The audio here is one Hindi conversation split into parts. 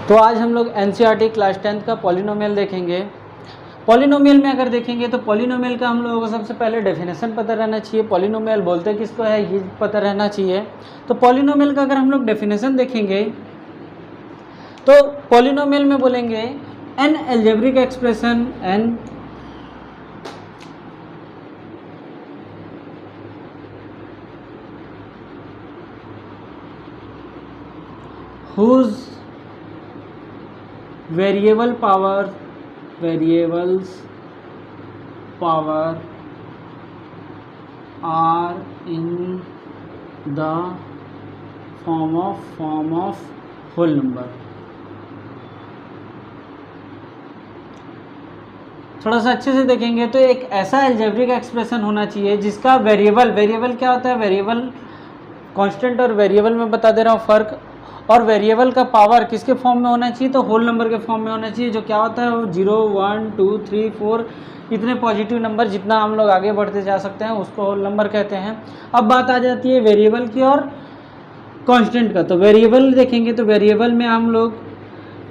तो आज हम लोग एनसीईआरटी क्लास 10 का पॉलिनोमियल देखेंगे। पॉलिनोमियल में अगर देखेंगे तो पॉलिनोमियल का हम लोगों को सबसे पहले डेफिनेशन पता रहना चाहिए, पॉलिनोमियल बोलते किसको है ये पता रहना चाहिए। तो पॉलिनोमियल का अगर हम लोग डेफिनेशन देखेंगे तो पॉलिनोमियल में बोलेंगे an algebraic expression, an whose variables power are in the form of whole number। थोड़ा सा अच्छे से देखेंगे तो एक ऐसा एल्जेब्रिक एक्सप्रेशन होना चाहिए जिसका वेरिएबल क्या होता है, वेरिएबल कांस्टेंट और वेरिएबल में बता दे रहा हूँ फ़र्क, और वेरिएबल का पावर किसके फॉर्म में होना चाहिए, तो होल नंबर के फॉर्म में होना चाहिए। जो क्या होता है वो 0, 1, 2, 3, 4 इतने पॉजिटिव नंबर जितना हम लोग आगे बढ़ते जा सकते हैं उसको होल नंबर कहते हैं। अब बात आ जाती है वेरिएबल की और कांस्टेंट का। तो वेरिएबल देखेंगे तो वेरिएबल में हम लोग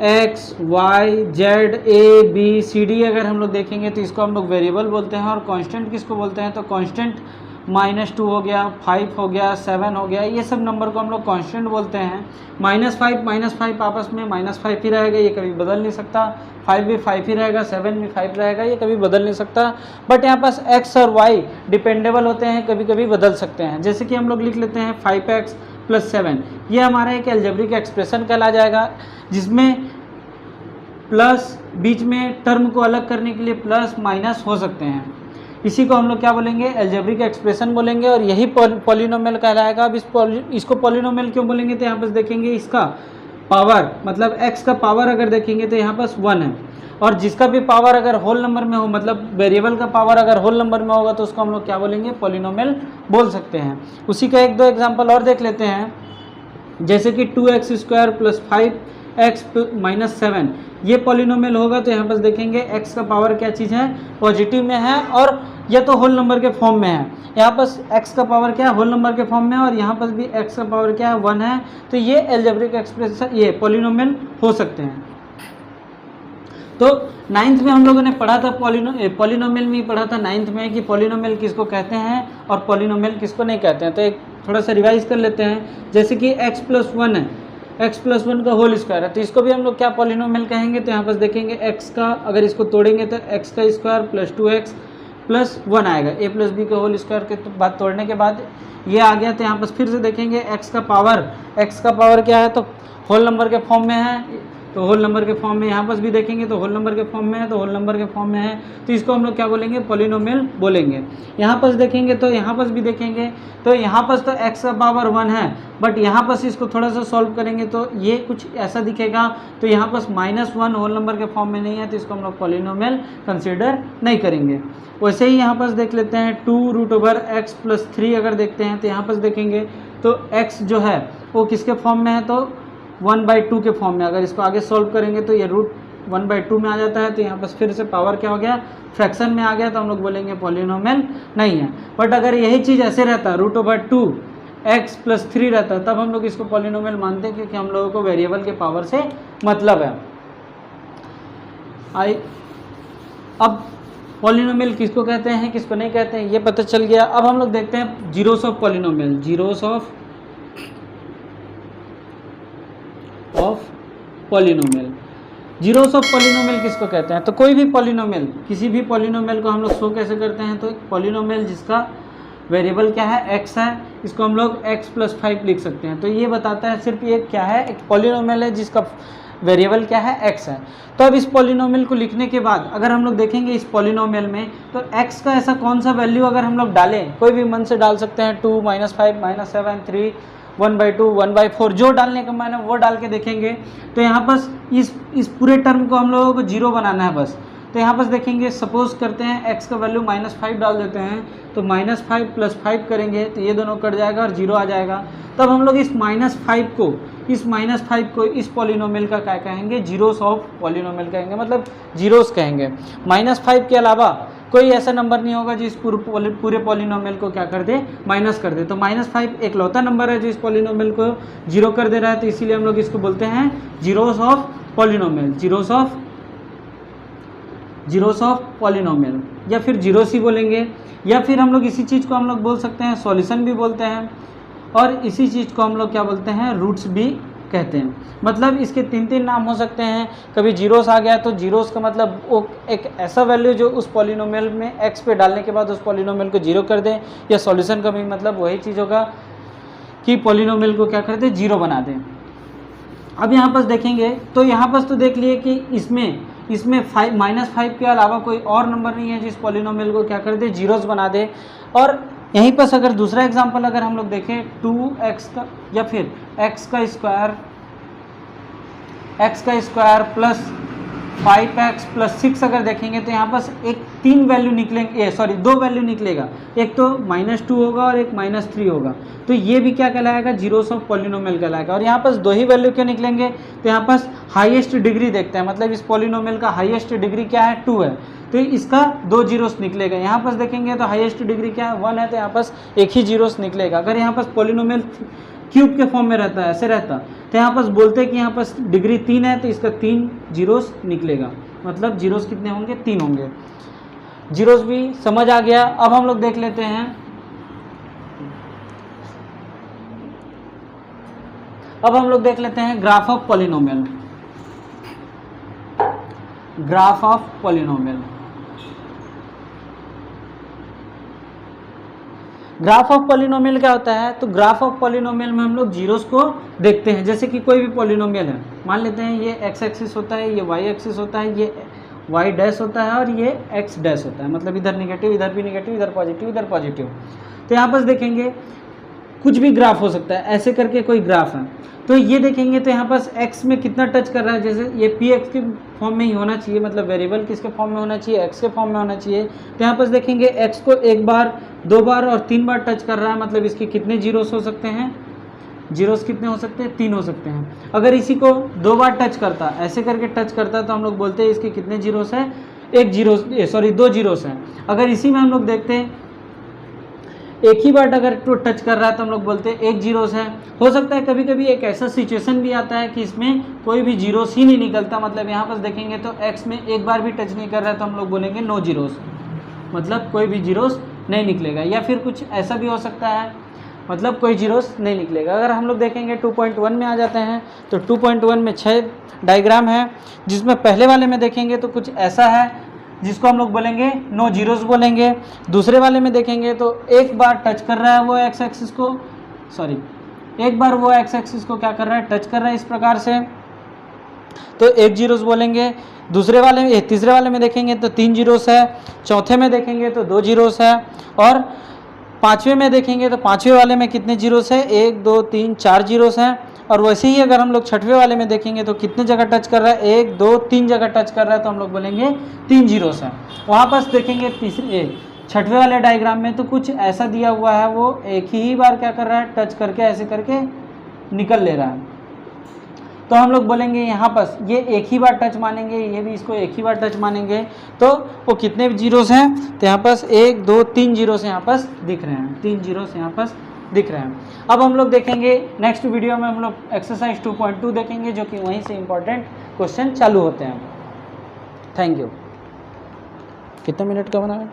x, y, z, a, b, c, d अगर हम लोग देखेंगे तो इसको हम लोग वेरिएबल बोलते हैं। और कांस्टेंट किसको बोलते हैं, तो कांस्टेंट -2 हो गया, 5 हो गया, 7 हो गया, ये सब नंबर को हम लोग कांस्टेंट बोलते हैं। -5 आपस में -5 ही रहेगा, ये कभी बदल नहीं सकता। 5 भी 5 ही रहेगा, 7 भी 5 रहेगा, ये कभी बदल नहीं सकता। बट यहाँ पास x और y डिपेंडेबल होते हैं, कभी कभी बदल सकते हैं। जैसे कि हम लोग लिख लेते हैं 5x + 7, ये हमारा एक एल्जेब्रिक एक्सप्रेशन कहला जाएगा जिसमें प्लस बीच में टर्म को अलग करने के लिए प्लस माइनस हो सकते हैं। इसी को हम लोग क्या बोलेंगे, एल्जेब्रिक एक्सप्रेशन बोलेंगे और यही पॉलिनोमियल कहलाएगा। अब इसको पॉलिनोमियल क्यों बोलेंगे, तो यहाँ पर देखेंगे इसका पावर मतलब x का पावर अगर देखेंगे तो यहाँ पर 1 है, और जिसका भी पावर अगर होल नंबर में हो मतलब वेरिएबल का पावर अगर होल नंबर में होगा तो उसको हम लोग क्या बोलेंगे, पॉलिनोमियल बोल सकते हैं। उसी का 1-2 एग्जाम्पल और देख लेते हैं। जैसे कि 2x² + 5x - 7 ये पॉलिनोमियल होगा तो यहाँ पर देखेंगे x का पावर क्या चीज़ है, पॉजिटिव में है, और यह तो होल नंबर के फॉर्म में है। यहाँ पर x का पावर क्या है, होल नंबर के फॉर्म में है, और यहाँ पर भी x का पावर क्या है, 1 है। तो ये एल्जेब्रिक एक्सप्रेशन ये पॉलिनोमियल हो सकते हैं। तो 9th में हम लोगों ने पढ़ा था पॉलिनोमियल में ही पढ़ा था 9th में कि पॉलिनोमियल किसको कहते हैं और पॉलिनोमियल किसको नहीं कहते हैं। तो एक थोड़ा सा रिवाइज कर लेते हैं। जैसे कि x + 1 है, x + 1 का होल स्क्वायर है, तो इसको भी हम लोग क्या पॉलिनोमियल कहेंगे, तो यहाँ पर देखेंगे x का अगर इसको तोड़ेंगे तो x का स्क्वायर + 2x + 1 आएगा। a + b का होल स्क्वायर के बाद तोड़ने के बाद ये आ गया। तो यहाँ पर फिर से देखेंगे x का पावर क्या है, तो होल नंबर के फॉर्म में है, तो होल नंबर के फॉर्म में। यहाँ पर भी देखेंगे तो होल नंबर के फॉर्म में है, तो होल नंबर के फॉर्म में है, तो इसको हम लोग क्या बोलेंगे, पॉलिनोमियल बोलेंगे। यहाँ पर देखेंगे तो यहाँ पर भी देखेंगे तो यहाँ पर तो x का पावर 1 है, बट यहाँ पर इसको थोड़ा सा सॉल्व करेंगे तो ये कुछ ऐसा दिखेगा। तो यहाँ पर -1 होल नंबर के फॉर्म में नहीं है, तो इसको हम लोग पॉलिनोमियल कंसिडर नहीं करेंगे। वैसे ही यहाँ पर देख लेते हैं 2√x + 3 अगर देखते हैं तो यहाँ पर देखेंगे तो x जो है वो किसके फॉर्म में है, तो 1/2 के फॉर्म में। अगर इसको आगे सॉल्व करेंगे तो ये √1/2 में आ जाता है, तो यहाँ पर फिर से पावर क्या हो गया, फ्रैक्शन में आ गया, तो हम लोग बोलेंगे पॉलिनोमियल नहीं है। बट अगर यही चीज़ ऐसे रहता √2x + 3 रहता तब हम लोग इसको पॉलिनोमियल मानते हैं, क्योंकि हम लोगों को वेरिएबल के पावर से मतलब है। अब पॉलिनोमियल किसको कहते हैं किसको नहीं कहते हैं ये पता चल गया। अब हम लोग देखते हैं zeros of polynomial, zeros of polynomial. Zeros of polynomial किसको कहते हैं, तो कोई भी पॉलिनोमियल, किसी भी पॉलिनोमियल को हम लोग शो कैसे करते हैं, तो एक पॉलिनोमियल जिसका वेरिएबल क्या है, x है, इसको हम लोग x + 5 लिख सकते हैं। तो ये बताता है सिर्फ ये क्या है, एक पॉलिनोमियल है जिसका वेरिएबल क्या है, x है। तो अब इस पॉलिनोमियल को लिखने के बाद अगर हम लोग देखेंगे इस पॉलिनोमियल में तो x का ऐसा कौन सा वैल्यू अगर हम लोग डालें, कोई भी मन से डाल सकते हैं, 2 - 5 - 7 3 1/2 1/4 जो डालने का मैंने वो डाल के देखेंगे। तो यहाँ पर इस पूरे टर्म को हम लोगों को 0 बनाना है बस। तो यहाँ पर देखेंगे सपोज करते हैं x का वैल्यू -5 डाल देते हैं, तो -5 + 5 करेंगे तो ये दोनों कट जाएगा और 0 आ जाएगा। तब हम लोग इस -5 को इस पॉलिनोमियल का क्या कहेंगे, जीरोस ऑफ पॉलिनोमियल कहेंगे, मतलब जीरोस कहेंगे। -5 के अलावा कोई ऐसा नंबर नहीं होगा जो इस पूरे पॉलिनोमियल को क्या कर दे, माइनस कर दे। तो -5 एक लौता नंबर है जो इस पॉलिनोमियल को 0 कर दे रहा है, तो इसीलिए हम लोग इसको बोलते हैं zeros of polynomial, zeros of polynomial, या फिर जीरोस ही बोलेंगे, या फिर हम लोग इसी चीज़ को हम लोग बोल सकते हैं सॉल्यूशन भी बोलते हैं, और इसी चीज़ को हम लोग क्या बोलते हैं, रूट्स भी कहते हैं। मतलब इसके तीन नाम हो सकते हैं। कभी जीरोस आ गया तो जीरोस का मतलब वो एक ऐसा वैल्यू जो उस पॉलिनोमियल में एक्स पे डालने के बाद उस पॉलिनोमियल को जीरो कर दें, या सॉल्यूशन का भी मतलब वही चीज़ होगा कि पॉलिनोमियल को क्या कर दें, जीरो बना दें। अब यहाँ पर देखेंगे तो यहाँ पर तो देख लिए कि इसमें -5 के अलावा कोई और नंबर नहीं है जिस पॉलिनोमियल को क्या कर दे, जीरोस बना दे। और यहीं पर अगर दूसरा एग्जांपल अगर हम लोग देखें 2x का या फिर x का स्क्वायर प्लस 5x प्लस 6 अगर देखेंगे तो यहाँ पर एक दो वैल्यू निकलेगा, एक तो -2 होगा और एक -3 होगा। तो ये भी क्या कहलाएगा, जीरोस ऑफ पॉलिनोमियल कहलाएगा। और यहाँ पर दो ही वैल्यू क्यों निकलेंगे, तो यहाँ पर हाईएस्ट डिग्री देखते हैं, मतलब इस पॉलिनोमियल का हाईएस्ट डिग्री क्या है, 2 है, तो इसका 2 जीरोस निकलेगा। यहाँ पर देखेंगे तो हाईएस्ट डिग्री क्या है, 1 है, तो यहाँ पर एक ही जीरोस निकलेगा। अगर यहाँ पर पॉलिनोमियल क्यूब के फॉर्म में रहता है, ऐसे रहता, तो यहाँ पर बोलते हैं कि यहाँ पर डिग्री 3 है, तो इसका 3 जीरोस निकलेगा। मतलब जीरोस कितने होंगे, 3 होंगे। जीरोस भी समझ आ गया। अब हम लोग देख लेते हैं, graph of polynomial. Graph of polynomial, graph of polynomial क्या होता है, तो ग्राफ ऑफ पॉलिनोमियल में हम लोग जीरोस को देखते हैं। जैसे कि कोई भी पॉलिनोमियल है, मान लेते हैं ये एक्स एक्सिस होता है, ये वाई एक्सिस होता है, ये वाई डैश होता है और ये एक्स डैश होता है, मतलब इधर निगेटिव, इधर भी निगेटिव, इधर पॉजिटिव, इधर पॉजिटिव। तो यहाँ पर देखेंगे कुछ भी ग्राफ हो सकता है, ऐसे करके कोई ग्राफ है, तो ये देखेंगे तो यहाँ पर एक्स में कितना टच कर रहा है, जैसे ये पी एक्स के फॉर्म में ही होना चाहिए, मतलब वेरिएबल किसके फॉर्म में होना चाहिए, एक्स के फॉर्म में होना चाहिए। तो यहाँ पर देखेंगे एक्स को एक बार, 2 बार और 3 बार टच कर रहा है, मतलब इसके कितने जीरोस हो सकते हैं, जीरोस कितने हो सकते हैं, 3 हो सकते हैं। अगर इसी को 2 बार टच करता, ऐसे करके टच करता, तो हम लोग बोलते हैं इसके कितने जीरोस हैं, 2 जीरोस हैं। अगर इसी में हम लोग देखते हैं एक ही बार अगर तो टच कर रहा है तो हम लोग बोलते हैं 1 जीरोस है। हो सकता है कभी कभी एक ऐसा सिचुएशन भी आता है कि इसमें कोई भी जीरोस ही नहीं निकलता, मतलब यहाँ पर देखेंगे तो एक्स में एक बार भी टच नहीं कर रहा है, तो हम लोग बोलेंगे नो जीरोस, मतलब कोई भी जीरोस नहीं निकलेगा। या फिर कुछ ऐसा भी हो सकता है, मतलब कोई जीरोस नहीं निकलेगा। अगर हम लोग देखेंगे 2.1 में आ जाते हैं, तो 2.1 में 6 डायग्राम है, जिसमें पहले वाले में देखेंगे तो कुछ ऐसा है जिसको हम लोग बोलेंगे नो जीरोस बोलेंगे। दूसरे वाले में देखेंगे तो एक बार टच कर रहा है वो एक्स एक्सिस को, एक बार वो एक्स एक्सिस को क्या कर रहा है, टच कर रहा है इस प्रकार से, तो 1 जीरोस बोलेंगे। तीसरे वाले में देखेंगे तो 3 जीरोस है, चौथे में देखेंगे तो 2 जीरोस है, और पाँचवें में देखेंगे तो पाँचवें वाले में कितने जीरोस है, 1 2 3 4 जीरोस हैं। और वैसे ही अगर हम लोग छठवें वाले में देखेंगे तो कितने जगह टच कर रहा है, 1 2 3 जगह टच कर रहा है, तो हम लोग बोलेंगे 3 जीरोस है। वहाँ पर देखेंगे छठवें वाले डायग्राम में तो कुछ ऐसा दिया हुआ है, वो एक ही बार क्या कर रहा है, टच करके ऐसे करके निकल ले रहा है, तो हम लोग बोलेंगे यहाँ पर ये एक ही बार टच मानेंगे, ये भी इसको एक ही बार टच मानेंगे, तो वो कितने जीरोस हैं, तो यहाँ पर 1 2 3 जीरोस यहाँ पर दिख रहे हैं, 3 जीरोस यहाँ पर दिख रहे हैं। अब हम लोग देखेंगे नेक्स्ट वीडियो में हम लोग एक्सरसाइज 2.2 देखेंगे, जो कि वहीं से इंपॉर्टेंट क्वेश्चन चालू होते हैं। Thank you. कितने मिनट का बना है?